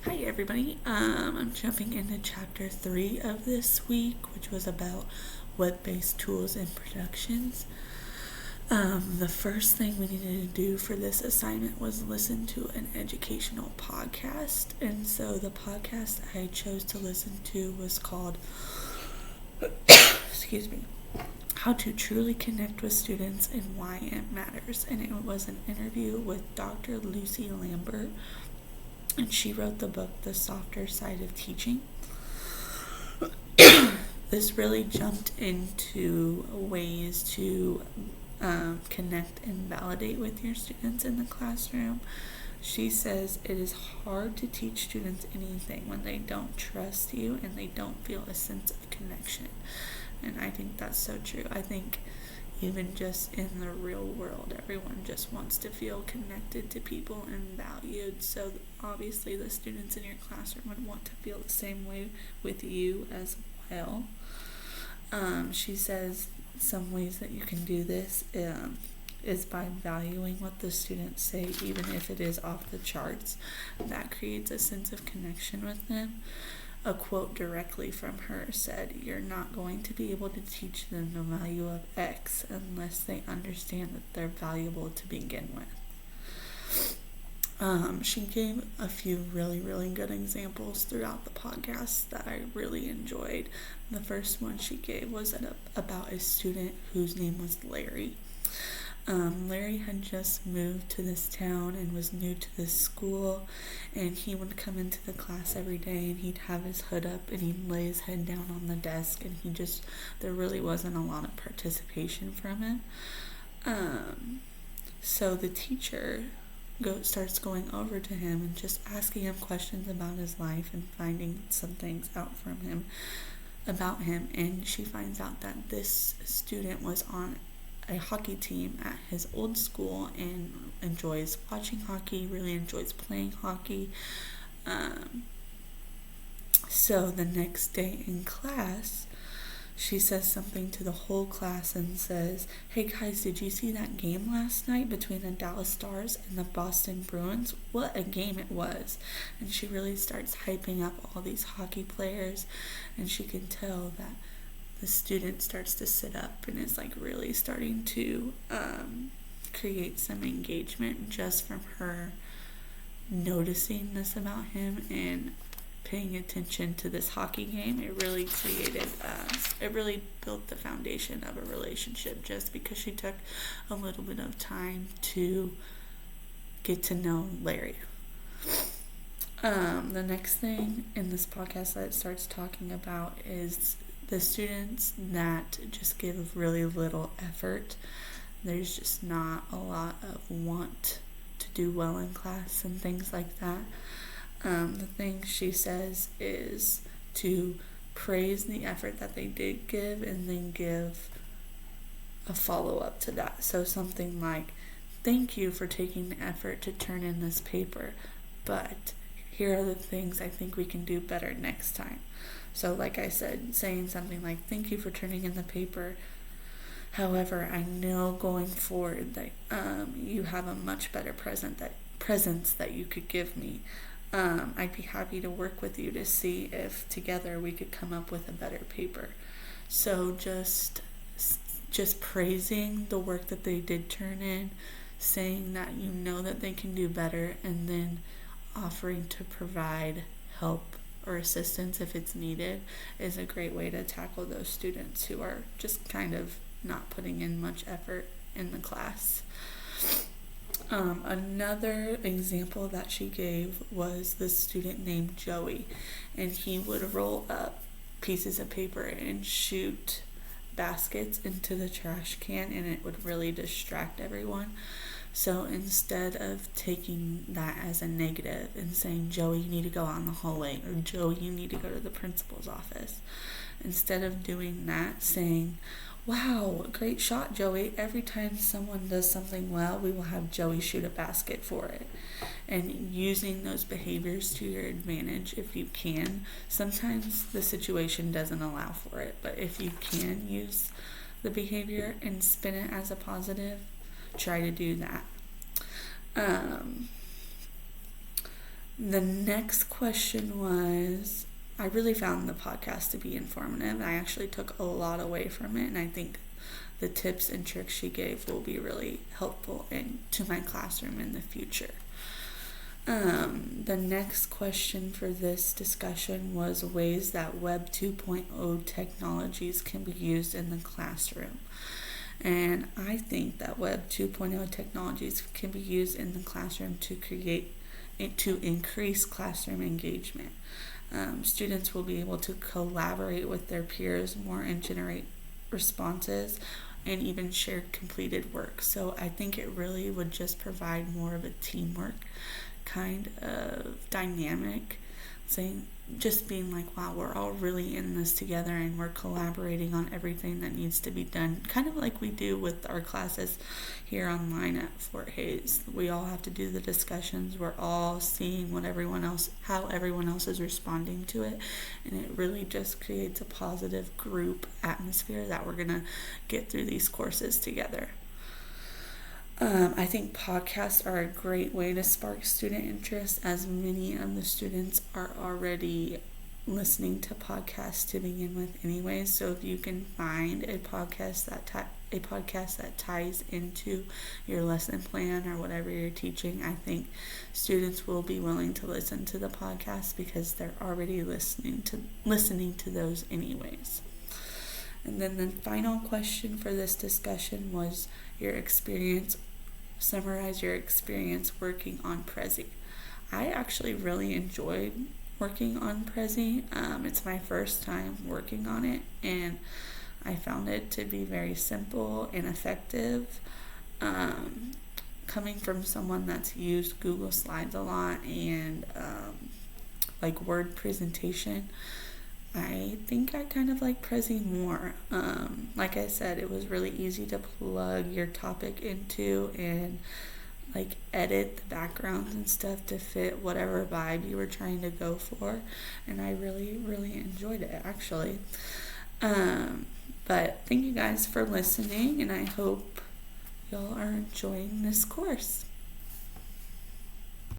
Hi everybody, I'm jumping into chapter 3 of this week, which was about web-based tools and productions. The first thing we needed to do for this assignment was listen to an educational podcast, and so the podcast I chose to listen to was called, excuse me, How to Truly Connect with Students and Why It Matters, and it was an interview with Dr. Lucy Lambert, and she wrote the book The Softer Side of Teaching. This really jumped into ways to connect and validate with your students in the classroom. She says it is hard to teach students anything when they don't trust you and they don't feel a sense of connection. And I think that's so true. I think even just in the real world, everyone just wants to feel connected to people and valued. So obviously the students in your classroom would want to feel the same way with you as well. She says some ways that you can do this is by valuing what the students say, even if it is off the charts. That creates a sense of connection with them. A quote directly from her said, "You're not going to be able to teach them the value of X unless they understand that they're valuable to begin with." She gave a few really, really good examples throughout the podcast that I really enjoyed. The first one she gave was about a student whose name was Larry. Larry had just moved to this town and was new to this school, and he would come into the class every day and he'd have his hood up and he'd lay his head down on the desk, and there really wasn't a lot of participation from him. So the teacher starts going over to him and just asking him questions about his life and finding some things out from him about him, and she finds out that this student was on a hockey team at his old school and enjoys watching hockey, really enjoys playing hockey. So the next day in class, she says something to the whole class and says, "Hey guys, did you see that game last night between the Dallas Stars and the Boston Bruins? What a game it was." And she really starts hyping up all these hockey players, and she can tell that the student starts to sit up and is like really starting to create some engagement just from her noticing this about him and paying attention to this hockey game. It really built the foundation of a relationship just because she took a little bit of time to get to know Larry. The next thing in this podcast that it starts talking about is the students that just give really little effort. There's just not a lot of want to do well in class and things like that. The thing she says is to praise the effort that they did give and then give a follow-up to that. So something like, "Thank you for taking the effort to turn in this paper, but here are the things I think we can do better next time." So like I said, saying something like, "Thank you for turning in the paper. However, I know going forward that you have a much better presence that you could give me. I'd be happy to work with you to see if together we could come up with a better paper." So just praising the work that they did turn in, saying that you know that they can do better, and then offering to provide help or assistance if it's needed is a great way to tackle those students who are just kind of not putting in much effort in the class. Another example that she gave was the student named Joey, and he would roll up pieces of paper and shoot baskets into the trash can, and it would really distract everyone. So instead of taking that as a negative and saying, "Joey, you need to go out in the hallway," or "Joey, you need to go to the principal's office," instead of doing that, saying, "Wow, great shot, Joey. Every time someone does something well, we will have Joey shoot a basket for it." And using those behaviors to your advantage if you can. Sometimes the situation doesn't allow for it, but if you can use the behavior and spin it as a positive, try to do that. The next question was, I really found the podcast to be informative. I actually took a lot away from it, and I think the tips and tricks she gave will be really helpful to my classroom in the future. The next question for this discussion was ways that Web 2.0 technologies can be used in the classroom. And I think that Web 2.0 technologies can be used in the classroom to increase classroom engagement. Students will be able to collaborate with their peers more and generate responses and even share completed work. So I think it really would just provide more of a teamwork kind of dynamic, saying just being like, wow, we're all really in this together and we're collaborating on everything that needs to be done, kind of like we do with our classes here online at Fort Hays. We all have to do the discussions, we're all seeing how everyone else is responding to it, and it really just creates a positive group atmosphere that we're gonna get through these courses together. I think podcasts are a great way to spark student interest, as many of the students are already listening to podcasts to begin with anyways. So if you can find a podcast that ties into your lesson plan or whatever you're teaching, I think students will be willing to listen to the podcast because they're already listening to those anyways. And then the final question for this discussion was summarize your experience working on Prezi. I actually really enjoyed working on Prezi. It's my first time working on it, and I found it to be very simple and effective. Coming from someone that's used Google Slides a lot and like word presentation, I think I kind of like Prezi more. Like I said, it was really easy to plug your topic into and like edit the backgrounds and stuff to fit whatever vibe you were trying to go for, and I really, really enjoyed it actually. But thank you guys for listening, and I hope y'all are enjoying this course.